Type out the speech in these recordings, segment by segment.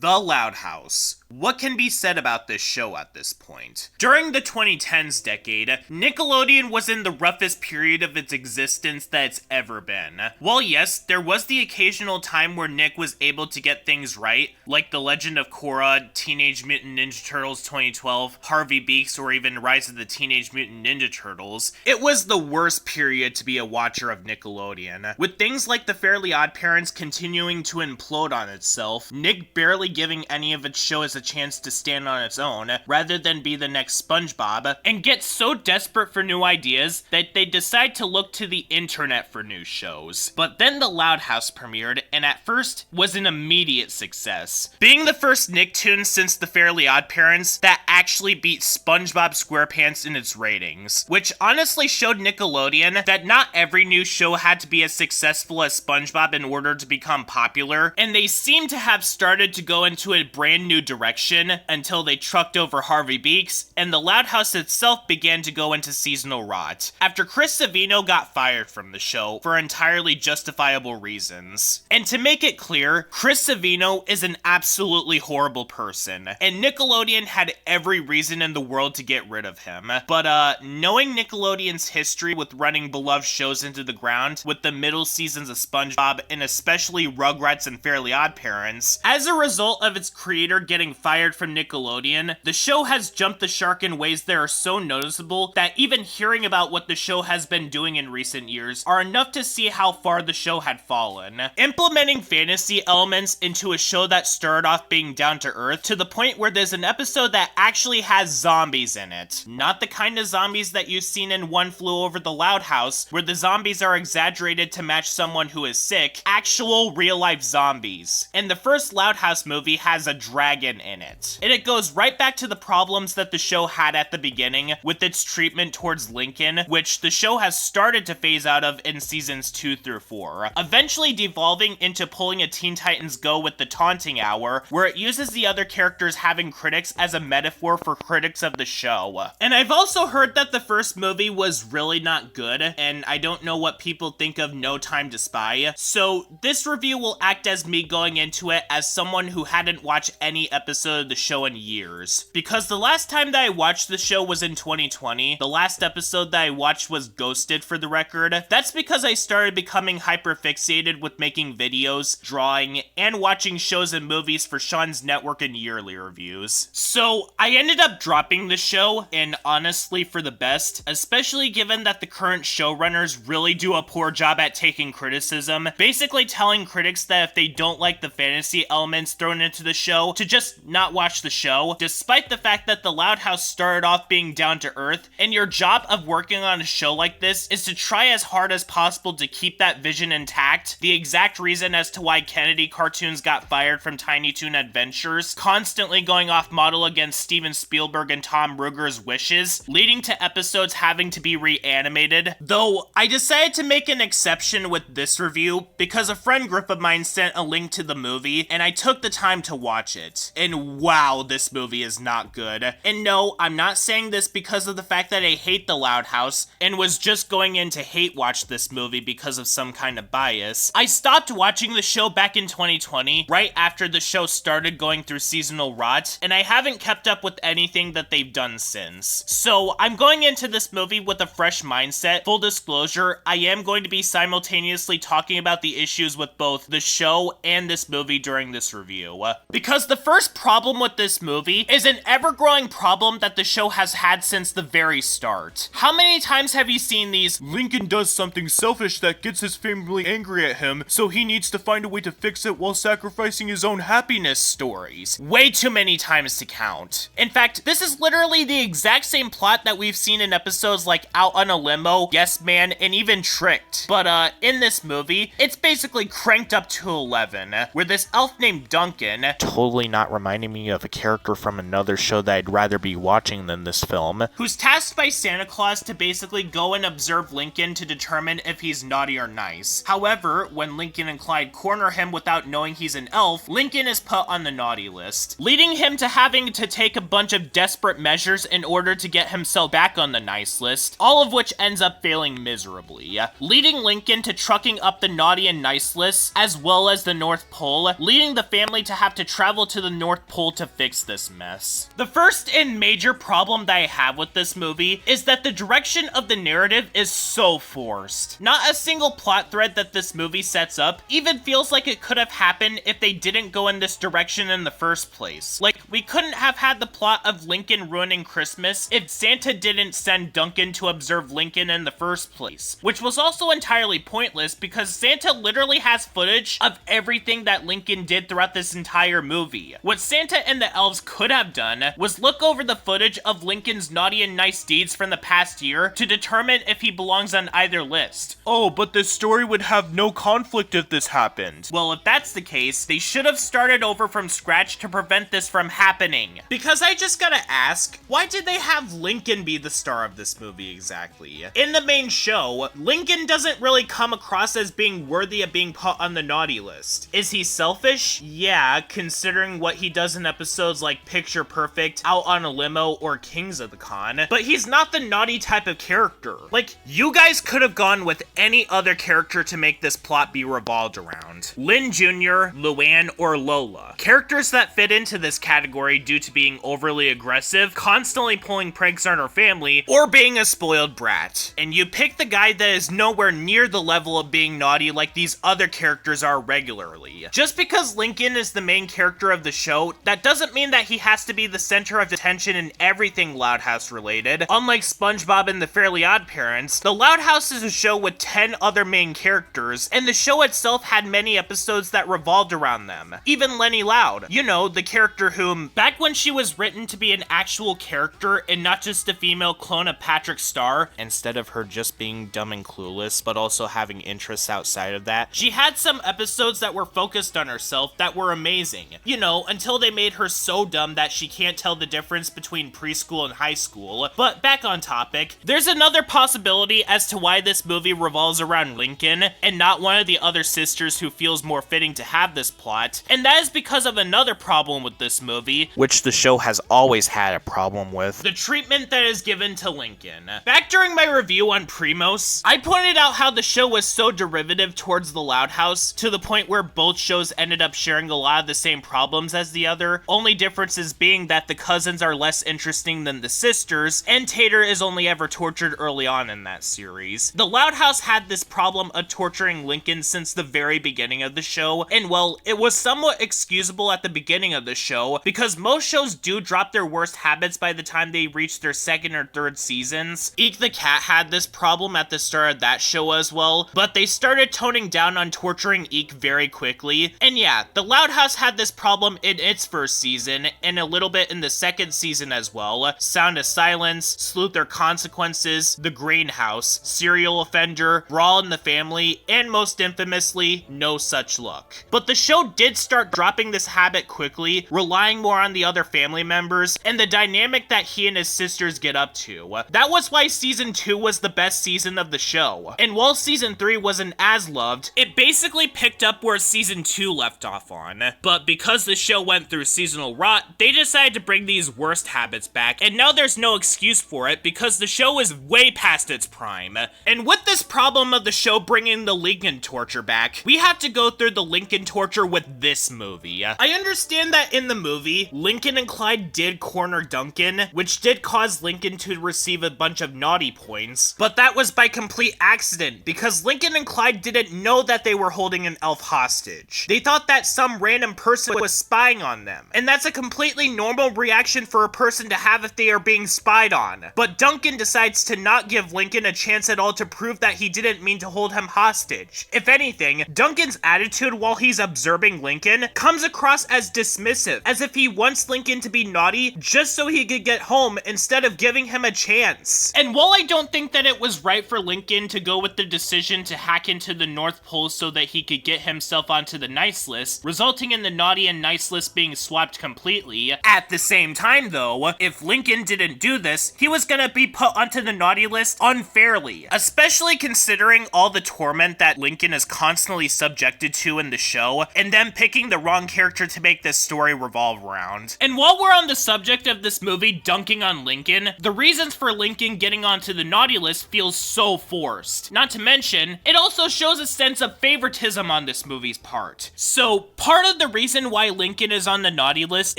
The Loud House. What can be said about this show at this point? During the 2010s decade, Nickelodeon was in the roughest period of its existence that it's ever been. While yes, there was the occasional time where Nick was able to get things right, like The Legend of Korra, Teenage Mutant Ninja Turtles 2012, Harvey Beaks, or even Rise of the Teenage Mutant Ninja Turtles, it was the worst period to be a watcher of Nickelodeon. With things like The Fairly OddParents continuing to implode on itself, Nick barely giving any of its shows a chance to stand on its own, rather than be the next SpongeBob, and get so desperate for new ideas that they decide to look to the internet for new shows. But then The Loud House premiered, and at first was an immediate success, being the first Nicktoon since The Fairly OddParents that actually beat SpongeBob SquarePants in its ratings, which honestly showed Nickelodeon that not every new show had to be as successful as SpongeBob in order to become popular, and they seem to have started to go into a brand new direction until they trucked over Harvey Beaks, and The Loud House itself began to go into seasonal rot, after Chris Savino got fired from the show for entirely justifiable reasons. And to make it clear, Chris Savino is an absolutely horrible person, and Nickelodeon had every reason in the world to get rid of him. But knowing Nickelodeon's history with running beloved shows into the ground, with the middle seasons of SpongeBob, and especially Rugrats and Fairly OddParents, as a result of its creator getting fired from Nickelodeon, the show has jumped the shark in ways that are so noticeable that even hearing about what the show has been doing in recent years are enough to see how far the show had fallen. Implementing fantasy elements into a show that started off being down to earth to the point where there's an episode that actually has zombies in it. Not the kind of zombies that you've seen in One Flew Over the Loud House, where the zombies are exaggerated to match someone who is sick, actual real-life zombies. And the first Loud House movie has a dragon in it. And it goes right back to the problems that the show had at the beginning with its treatment towards Lincoln, which the show has started to phase out of in seasons 2 through 4, eventually devolving into pulling a Teen Titans Go with the taunting hour, where it uses the other characters having critics as a metaphor for critics of the show. And I've also heard that the first movie was really not good, and I don't know what people think of No Time to Spy, so this review will act as me going into it as someone who hadn't watched any episode of the show in years. Because the last time that I watched the show was in 2020, the last episode that I watched was Ghosted for the record. That's because I started becoming hyperfixated with making videos, drawing, and watching shows and movies for Sean's network and yearly reviews. So I ended up dropping the show, and honestly for the best, especially given that the current showrunners really do a poor job at taking criticism, basically telling critics that if they don't like the fantasy elements thrown into the show, to just not watch the show, despite the fact that The Loud House started off being down to earth, and your job of working on a show like this is to try as hard as possible to keep that vision intact, the exact reason as to why Kennedy cartoons got fired from Tiny Toon Adventures, constantly going off model against Steven Spielberg and Tom Ruegger's wishes, leading to episodes having to be reanimated. Though, I decided to make an exception with this review, because a friend group of mine sent a link to the movie, and I took the time to watch it. And wow, this movie is not good. And no, I'm not saying this because of the fact that I hate The Loud House, and was just going in to hate watch this movie because of some kind of bias. I stopped watching the show back in 2020, right after the show started going through seasonal rot, and I haven't kept up with anything that they've done since. So, I'm going into this movie with a fresh mindset. Full disclosure, I am going to be simultaneously talking about the issues with both the show and this movie during this review. Because the first problem with this movie is an ever-growing problem that the show has had since the very start. How many times have you seen these "Lincoln does something selfish that gets his family angry at him, so he needs to find a way to fix it while sacrificing his own happiness" stories? Way too many times to count. In fact, this is literally the exact same plot that we've seen in episodes like Out on a Limo, Yes Man, and even Tricked. But in this movie, it's basically cranked up to 11, where this elf named Duncan, totally not reminded reminding me of a character from another show that I'd rather be watching than this film. Who's tasked by Santa Claus to basically go and observe Lincoln to determine if he's naughty or nice. However, when Lincoln and Clyde corner him without knowing he's an elf, Lincoln is put on the naughty list, leading him to having to take a bunch of desperate measures in order to get himself back on the nice list, all of which ends up failing miserably, leading Lincoln to trucking up the naughty and nice lists, as well as the North Pole, leading the family to have to travel to the North Pole to fix this mess. The first and major problem that I have with this movie is that the direction of the narrative is so forced. Not a single plot thread that this movie sets up even feels like it could have happened if they didn't go in this direction in the first place. Like, we couldn't have had the plot of Lincoln ruining Christmas if Santa didn't send Duncan to observe Lincoln in the first place, which was also entirely pointless because Santa literally has footage of everything that Lincoln did throughout this entire movie. What Santa and the elves could have done was look over the footage of Lincoln's naughty and nice deeds from the past year to determine if he belongs on either list. Oh, but the story would have no conflict if this happened. Well, if that's the case, they should have started over from scratch to prevent this from happening. Because I just gotta ask, why did they have Lincoln be the star of this movie exactly? In the main show, Lincoln doesn't really come across as being worthy of being put on the naughty list. Is he selfish? Yeah, considering what he does in episodes like Picture Perfect, Out on a Limo, or Kings of the Con. But he's not the naughty type of character. Like, you guys could have gone with any other character to make this plot be revolved around. Lynn Jr., Luann, or Lola. Characters that fit into this category due to being overly aggressive, constantly pulling pranks on her family, or being a spoiled brat. And you pick the guy that is nowhere near the level of being naughty like these other characters are regularly. Just because Lincoln is the main character of the show, that doesn't mean that he has to be the center of attention in everything Loud House related. Unlike SpongeBob and the Fairly Odd Parents, The Loud House is a show with 10 other main characters, and the show itself had many episodes that revolved around them. Even Lenny Loud, you know, the character whom, back when she was written to be an actual character and not just a female clone of Patrick Star, instead of her just being dumb and clueless, but also having interests outside of that, she had some episodes that were focused on herself that were amazing. You know, until they made her so dumb that she can't tell the difference between preschool and high school. But back on topic, there's another possibility as to why this movie revolves around Lincoln and not one of the other sisters who feels more fitting to have this plot, and that is because of another problem with this movie, which the show has always had a problem with: the treatment that is given to Lincoln. Back during my review on Primos, I pointed out how the show was so derivative towards The Loud House, to the point where both shows ended up sharing a lot of the same problems as the other, only differences being that the cousins are less interesting than the sisters, and Tater is only ever tortured early on in that series. The Loud House had this problem of torturing Lincoln since the very beginning of the show, and well, it was somewhat excusable at the beginning of the show, because most shows do drop their worst habits by the time they reach their second or third seasons. Eek the Cat had this problem at the start of that show as well, but they started toning down on torturing Eek very quickly. And yeah, The Loud House had this problem in its first season, and a little bit in the second season as well. Sound of Silence, Sleuth or Consequences, The Greenhouse, Serial Offender, Brawl in the Family, and most infamously, No Such Luck. But the show did start dropping this habit quickly, relying more on the other family members, and the dynamic that he and his sisters get up to. That was why season 2 was the best season of the show. And while season 3 wasn't as loved, it basically picked up where season 2 left off on. But because the show went through seasonal rot, they decided to bring these worst habits back, and now there's no excuse for it because the show is way past its prime. And with this problem of the show bringing the Lincoln torture back, we have to go through the Lincoln torture with this movie. I understand that in the movie, Lincoln and Clyde did corner Duncan, which did cause Lincoln to receive a bunch of naughty points, but that was by complete accident because Lincoln and Clyde didn't know that they were holding an elf hostage. They thought that some random person was spying on them, and that's a completely normal reaction for a person to have if they are being spied on. But Duncan decides to not give Lincoln a chance at all to prove that he didn't mean to hold him hostage. If anything, Duncan's attitude while he's observing Lincoln comes across as dismissive, as if he he wants Lincoln to be naughty just so he could get home instead of giving him a chance. And while I don't think that it was right for Lincoln to go with the decision to hack into the North Pole so that he could get himself onto the nice list, resulting in the naughty and nice list being swapped completely, at the same time though, if Lincoln didn't do this, he was gonna be put onto the naughty list unfairly, especially considering all the torment that Lincoln is constantly subjected to in the show, and them picking the wrong character to make this story revolve around. And while we're on the subject of this movie dunking on Lincoln, the reasons for Lincoln getting onto the naughty list feels so forced. Not to mention, it also shows a sense of favoritism on this movie's part. So, part of the reason why Lincoln is on the naughty list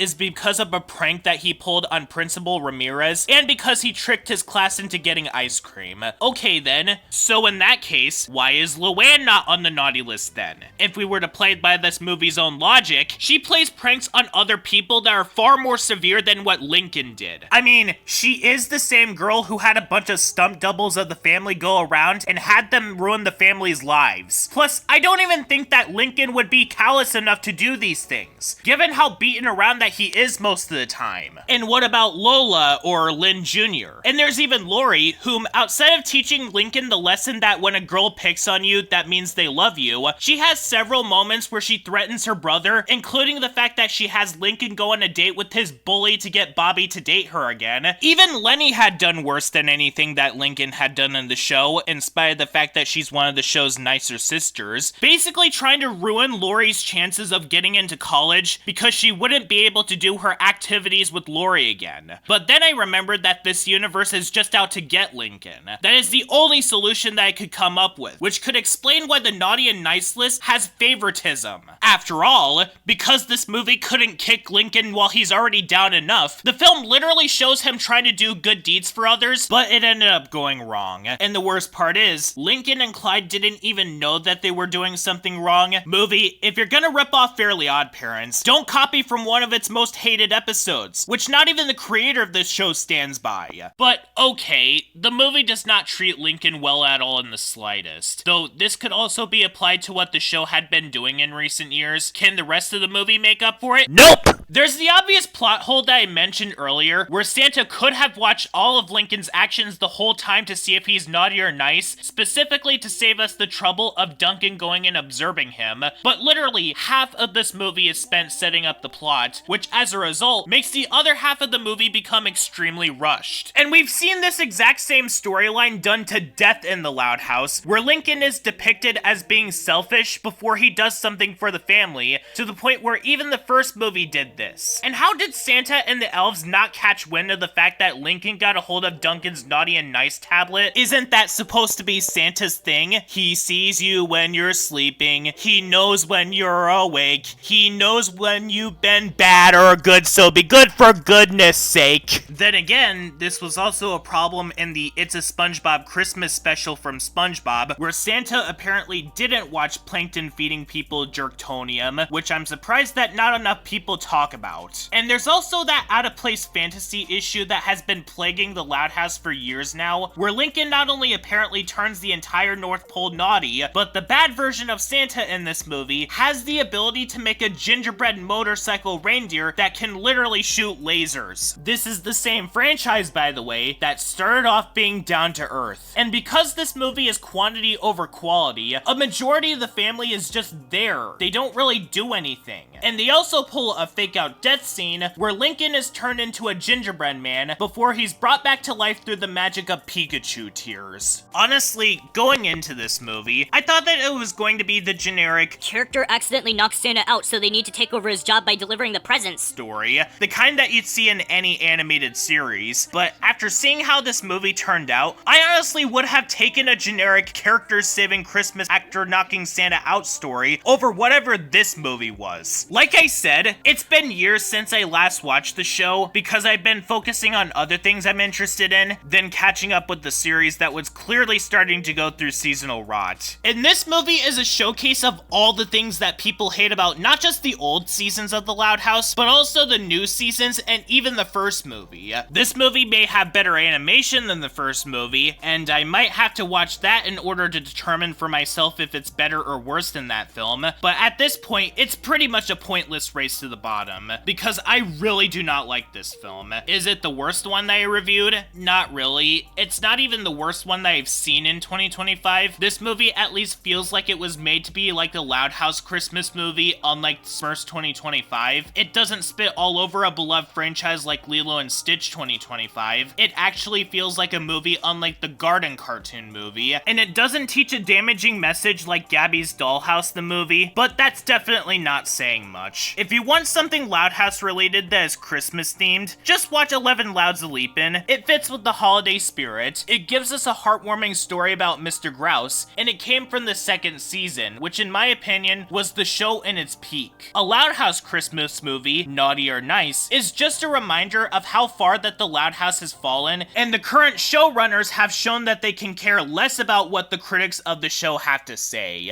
is because of a prank that he pulled on Principal Ramirez, and because he tricked his class into getting ice cream. Okay then, so in that case, why is Luann not on the naughty list then? If we were to play by this movie's own logic, she plays pranks on other people that are far more severe than what Lincoln did. I mean, she is the same girl who had a bunch of stunt doubles of the family go around and had them ruin the family's lives. Plus, I don't even think that Lincoln would be callous enough to do these things, given how beaten around that he is most of the time. And what about Lola or Lynn Jr.? And there's even Lori, whom outside of teaching Lincoln the lesson that when a girl picks on you, that means they love you, she has several moments where she threatens her brother, including the fact that she has Lincoln go on a date with his bully to get Bobby to date her again. Even Lenny had done worse than anything that Lincoln had done in the show, in spite of the fact that she's one of the show's nicer sisters, basically trying to ruin Lori's chances of getting into college because she wouldn't be able to do her activities with Lori again. But then I remembered that this universe is just out to get Lincoln. That is the only solution that I could come up with, which could explain why the naughty and nice list has favoritism. After all, because this movie couldn't kick Lincoln while he's already down enough, the film literally shows him trying to do good deeds for others, but it ended up going wrong. And the worst part is, Lincoln and Clyde didn't even know that they were doing something wrong. Movie, if you're gonna rip off Fairly Odd Parents, don't copy from one of its most hated episodes, which not even the creator of this show stands by. But okay, the movie does not treat Lincoln well at all in the slightest. Though this could also be applied to what the show had been doing in recent years. Can the rest of the movie make up for it? Nope! There's the obvious plot hole that I mentioned earlier, where Santa could have watched all of Lincoln's actions the whole time to see if he's naughty or nice, specifically to save us the trouble of Duncan going and observing him, but literally half of this movie is spent setting up the plot, which as a result makes the other half of the movie become extremely rushed. And we've seen this exact same storyline done to death in The Loud House, where Lincoln is depicted as being selfish before he does something for the family, to the point where even the first movie did this. And how did Santa and the elves not catch wind of the fact that Lincoln got a hold of Duncan's naughty and nice tablet? Isn't that supposed to be Santa's thing? He sees you when you're sleeping, he knows when you're awake, he knows when you've been bad or good, so be good for goodness sake. Then again, this was also a problem in the It's a SpongeBob Christmas special from SpongeBob, where Santa apparently didn't watch Plankton feeding people Jerktonium, which I'm surprised that not enough people talk about. And there's also that out-of-place fantasy issue that has been plaguing the Loud House for years now, where Lincoln not only apparently turns the entire North Pole naughty, but the bad version of Santa in this movie has the ability to make a gingerbread motorcycle reindeer that can literally shoot lasers. This is the same franchise, by the way, that started off being down to earth. And because this movie is quantity over quality, a majority of the family is just there. They don't really do anything. And they also pull a fake out death scene where Lincoln is turned into a gingerbread man before he's brought back to life through the magic of Pikachu tears. Honestly, going into this movie, I thought that it was going to be the generic character accidentally knocks Santa out, so they need to take over his job by delivering the presents story, the kind that you'd see in any animated series, but after seeing how this movie turned out, I honestly would have taken a generic characters saving Christmas actor knocking Santa out story over whatever this movie was. Like I said, it's been years since I last watched the show because I've been focusing on other things I'm interested in, then catching up with the series that was clearly starting to go through seasonal rot. And this movie is a showcase of all the things that people hate about not just the old seasons of The Loud House, but also the new seasons and even the first movie. This movie may have better animation than the first movie, and I might have to watch that in order to determine for myself if it's better or worse than that film, but at this point, it's pretty much a a pointless race to the bottom, because I really do not like this film. Is it the worst one that I reviewed? Not really. It's not even the worst one that I've seen in 2025. This movie at least feels like it was made to be like a Loud House Christmas movie, unlike Smurfs 2025. It doesn't spit all over a beloved franchise like Lilo and Stitch 2025. It actually feels like a movie unlike the Garden cartoon movie, and it doesn't teach a damaging message like Gabby's Dollhouse the movie, but that's definitely not saying much. If you want something Loud House related that is Christmas themed, just watch 11 Louds a Leapin'. It fits with the holiday spirit. It gives us a heartwarming story about Mr. Grouse, and it came from the second season, which in my opinion was the show in its peak. A Loud House Christmas movie, Naughty or Nice, is just a reminder of how far that the Loud House has fallen, and the current showrunners have shown that they can care less about what the critics of the show have to say.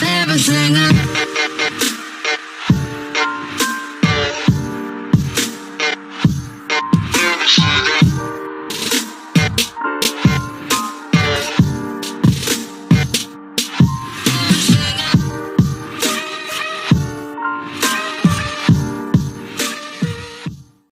Everything